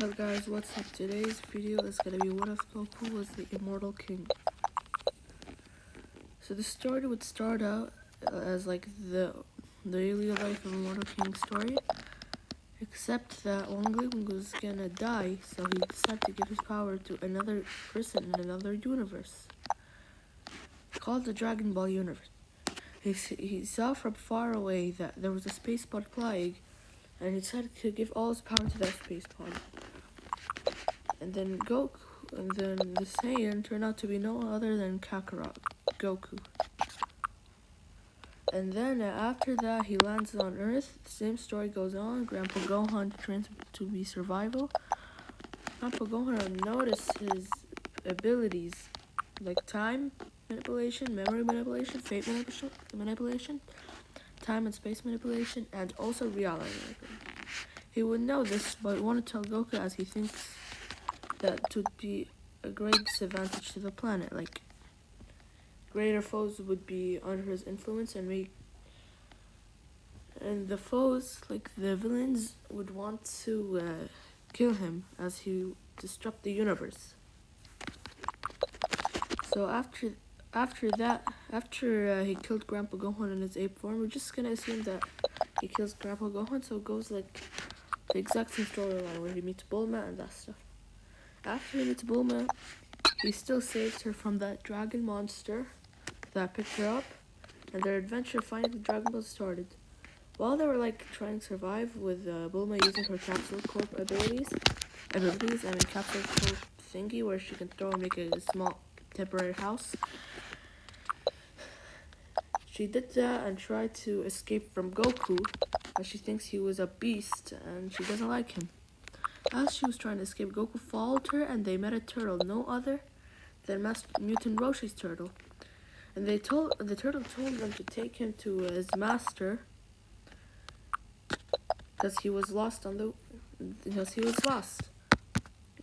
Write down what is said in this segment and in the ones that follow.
Hello guys, what's up? Today's video is gonna be what if Goku was the immortal king. So the story would start out as like the daily life of immortal king story, except that Wang was gonna die, so he decided to give his power to another person in another universe, called the Dragon Ball universe. He saw from far away that there was a space pod plague, and he decided to give all his power to that space pod. And then the Saiyan turned out to be no other than Kakarot, Goku. And then after that, he lands on Earth. The same story goes on. Grandpa Gohan trains to be survival. Grandpa Gohan noticed his abilities like time manipulation, memory manipulation, fate manipulation, time and space manipulation, and also reality manipulation. He would know this, but wanted to tell Goku as he thinks that would be a great disadvantage to the planet. Like, greater foes would be under his influence and the foes, like the villains, would want to kill him as he disrupt the universe. So after he killed Grandpa Gohan in his ape form, we're just gonna assume that he kills Grandpa Gohan, so it goes like the exact same storyline where he meets Bulma and that stuff. After he meets Bulma, he still saves her from that dragon monster that picked her up, and their adventure finding the Dragon Ball started. While they were like trying to survive with Bulma using her Capsule Corp abilities, and Capsule Corp thingy where she can throw and make a small temporary house. She did that and tried to escape from Goku, as she thinks he was a beast and she doesn't like him. As she was trying to escape, Goku followed her and they met a turtle, no other than Mutant Roshi's turtle. And the turtle told them to take him to his master because he was lost.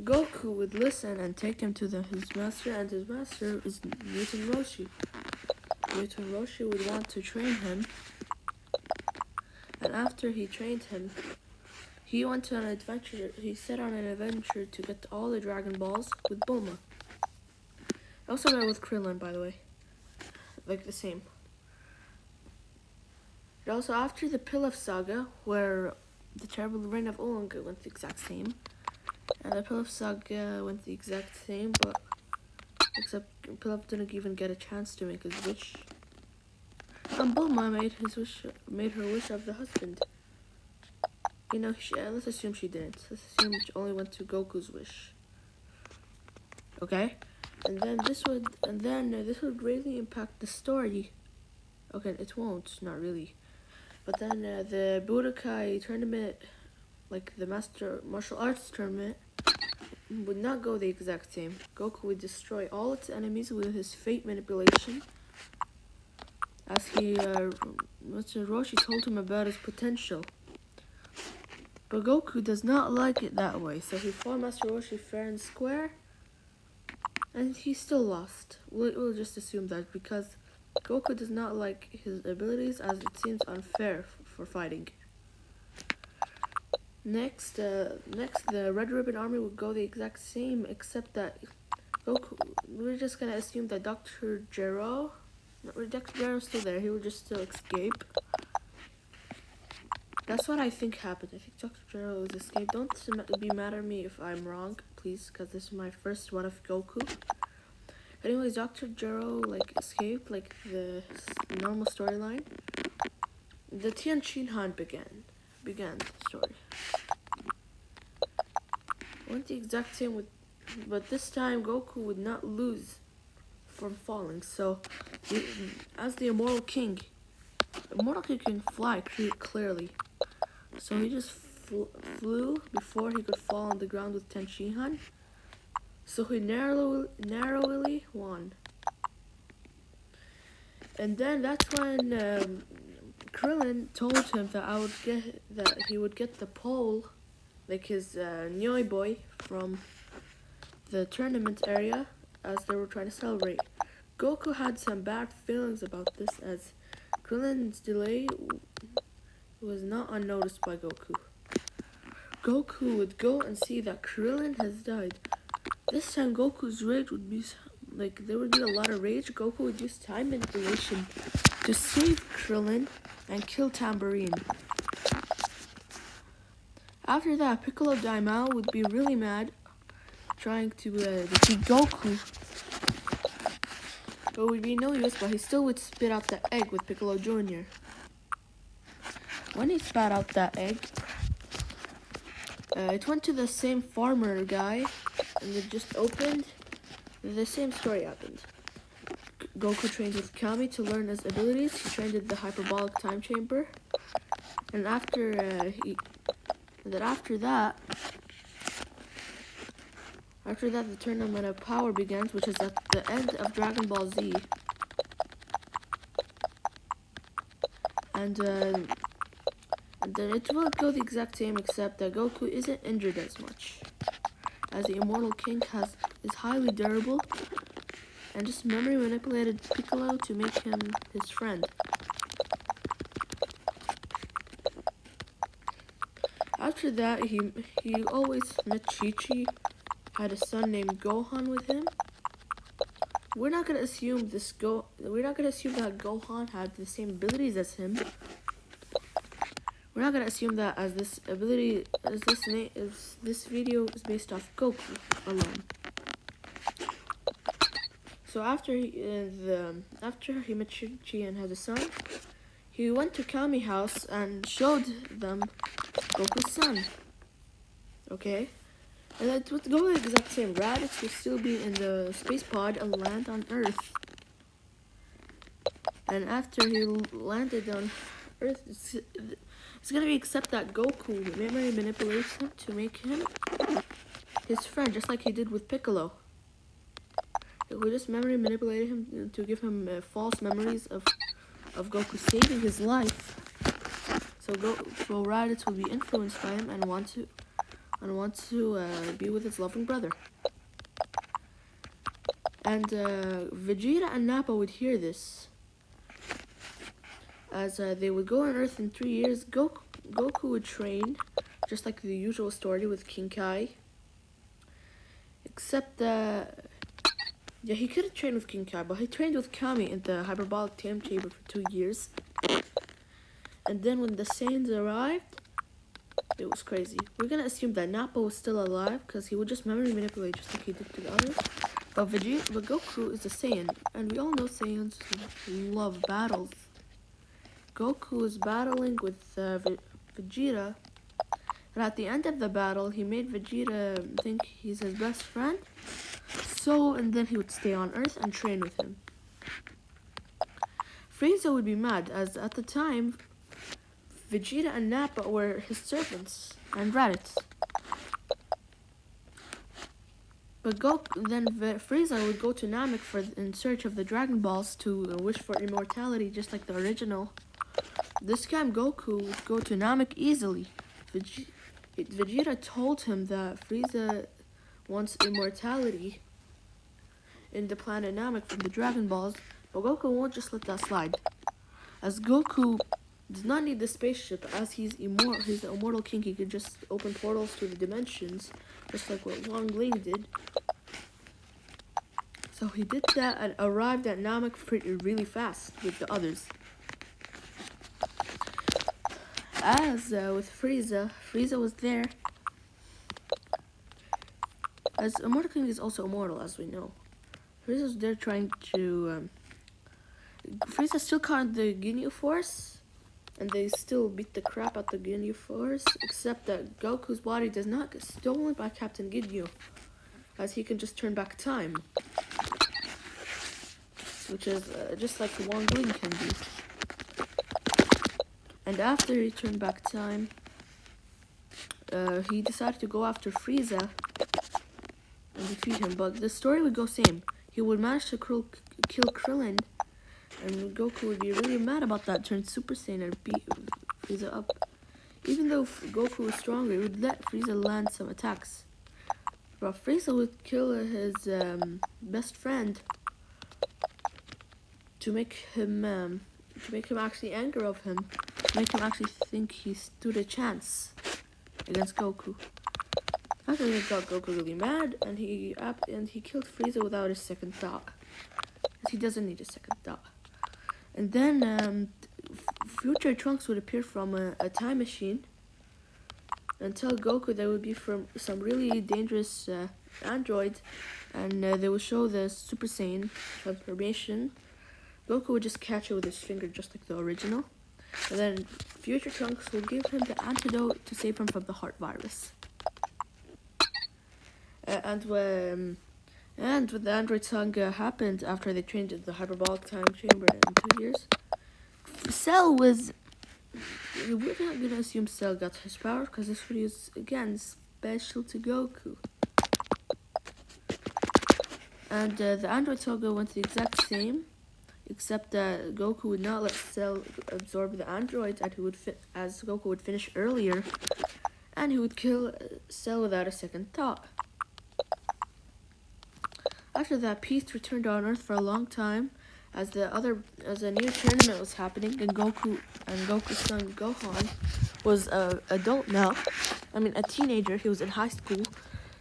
Goku would listen and take him to his master, and his master is Mutant Roshi. Mutant Roshi would want to train him, and after he trained him, he went on an adventure. He set on an adventure to get all the Dragon Balls with Bulma. I also met with Krillin, by the way. Like the same. And also, after the Pilaf Saga, where the Terrible Reign of Oolong went the exact same, and the Pilaf Saga went the exact same, but except Pilaf didn't even get a chance to make his wish. And Bulma made her wish of the husband. You know, let's assume she didn't. Let's assume she only went to Goku's wish. Okay? And then this would greatly impact the story. Okay, it won't, not really. But then the Budokai tournament, like the Master Martial Arts tournament, would not go the exact same. Goku would destroy all its enemies with his fate manipulation, as Mr. Roshi told him about his potential. But Goku does not like it that way, so he fought Master Roshi fair and square, and he still lost. We'll just assume that, because Goku does not like his abilities, as it seems unfair for fighting. Next, the Red Ribbon Army would go the exact same, except that Goku, we're just gonna assume that Dr. Gero's still there. He would just still escape. That's what I think happened. I think Dr. Gero was escaped. Don't be mad at me if I'm wrong, please, because this is my first one of Goku. Anyways, Dr. Gero escaped, like the normal storyline. The Tian Shinhan began the story. Went the exact same but this time Goku would not lose from falling. So, as the Immortal King can fly clearly. So he just flew before he could fall on the ground with Ten Shihan. So he narrowly won. And then that's when Krillin told him that he would get the pole, like his Nyoi boy from the tournament area, as they were trying to celebrate. Goku had some bad feelings about this, as Krillin's delay was not unnoticed by Goku. Goku would go and see that Krillin has died. This time Goku's rage would be like, there would be a lot of rage. Goku would use time manipulation to save Krillin and kill Tambourine. After that, Piccolo Daimao would be really mad, trying to defeat Goku. But would be no use, but he still would spit out the egg with Piccolo Jr. When he spat out that egg, it went to the same farmer guy, and it just opened. The same story happened. Goku trained with Kami to learn his abilities. He trained in the hyperbolic time chamber, and after that, the tournament of power begins, which is at the end of Dragon Ball Z. And then it will go the exact same, except that Goku isn't injured as much, as the Immortal King is highly durable, and just memory manipulated Piccolo to make him his friend. After that, he always met Chi-Chi, had a son named Gohan with him. We're not gonna assume that Gohan had the same abilities as him. We're not gonna assume that as this video is based off Goku alone. So after he met Chi and had a son, he went to Kami house and showed them Goku's son. Okay? And it would go the exact same. Raditz would still be in the space pod and land on Earth. And after he landed on Earth, it's gonna be except that Goku memory manipulates him to make him his friend, just like he did with Piccolo. We just memory manipulated him to give him false memories of Goku saving his life. So Raditz will be influenced by him and want to be with his loving brother. And Vegeta and Nappa would hear this, as they would go on Earth in 3 years. Goku would train, just like the usual story with King Kai. Except he couldn't train with King Kai, but he trained with Kami in the hyperbolic time chamber for 2 years. And then when the Saiyans arrived, it was crazy. We're gonna assume that Nappa was still alive, because he would just memory manipulate just like he did to the others. But Goku is a Saiyan, and we all know Saiyans love battles. Goku was battling with Vegeta, and at the end of the battle, he made Vegeta think he's his best friend. And then he would stay on Earth and train with him. Frieza would be mad, as at the time, Vegeta and Nappa were his servants, and Raditz. But then Frieza would go to Namek in search of the Dragon Balls to wish for immortality, just like the original. This time Goku would go to Namek easily. Vegeta told him that Frieza wants immortality in the planet Namek from the Dragon Balls, but Goku won't just let that slide, as Goku does not need the spaceship, as he's the Immortal King. He could just open portals to the dimensions, just like what Wang Ling did. So he did that and arrived at Namek really fast with the others. As with Frieza was there, as Immortal King is also immortal, as we know. Frieza was there trying to Frieza still caught the Ginyu Force, and they still beat the crap out the Ginyu Force, except that Goku's body does not get stolen by Captain Ginyu, as he can just turn back time, which is just like Wang Ling can do. And after he turned back time, he decided to go after Frieza and defeat him, but the story would go same. He would manage to kill Krillin, and Goku would be really mad about that, turn Super Saiyan and beat Frieza up. Even though Goku was stronger, he would let Frieza land some attacks. But Frieza would kill his best friend to make him actually anger of him, to make him actually think he stood a chance. against Goku. After he got Goku really mad, and he killed Frieza without a second thought, because he doesn't need a second thought. And then future Trunks would appear from a time machine and tell Goku they would be from some really dangerous android, and they would show the Super Saiyan transformation. Goku would just catch it with his finger, just like the original. And then future Trunks would give him the antidote to save him from the heart virus. And when the android saga happened after they changed the hyperbolic time chamber in 2 years, Cell was... We're not gonna assume Cell got his power, because this video is, again, special to Goku. And the android saga went the exact same, except that Goku would not let Cell absorb the android, and as Goku would finish earlier, and he would kill Cell without a second thought. After that, peace returned on Earth for a long time, as a new tournament was happening, and Goku's son Gohan was an adult now. I mean, a teenager. He was in high school.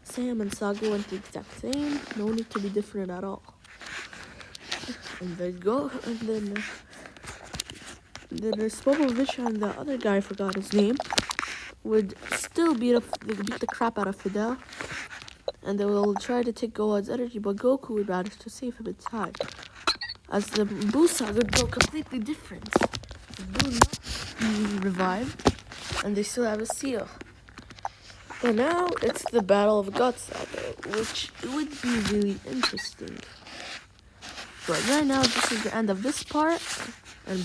Sam and Saga went the exact same. No need to be different at all. And then Spopovich and the other guy, I forgot his name, would still beat the crap out of Fidel, and they will try to take Gohan's energy, but Goku would manage to save him in time. As the Buu saga would go completely different. Buu not revived, and they still have a seal. But now it's the Battle of God saga, which would be really interesting. But right now, this is the end of this part.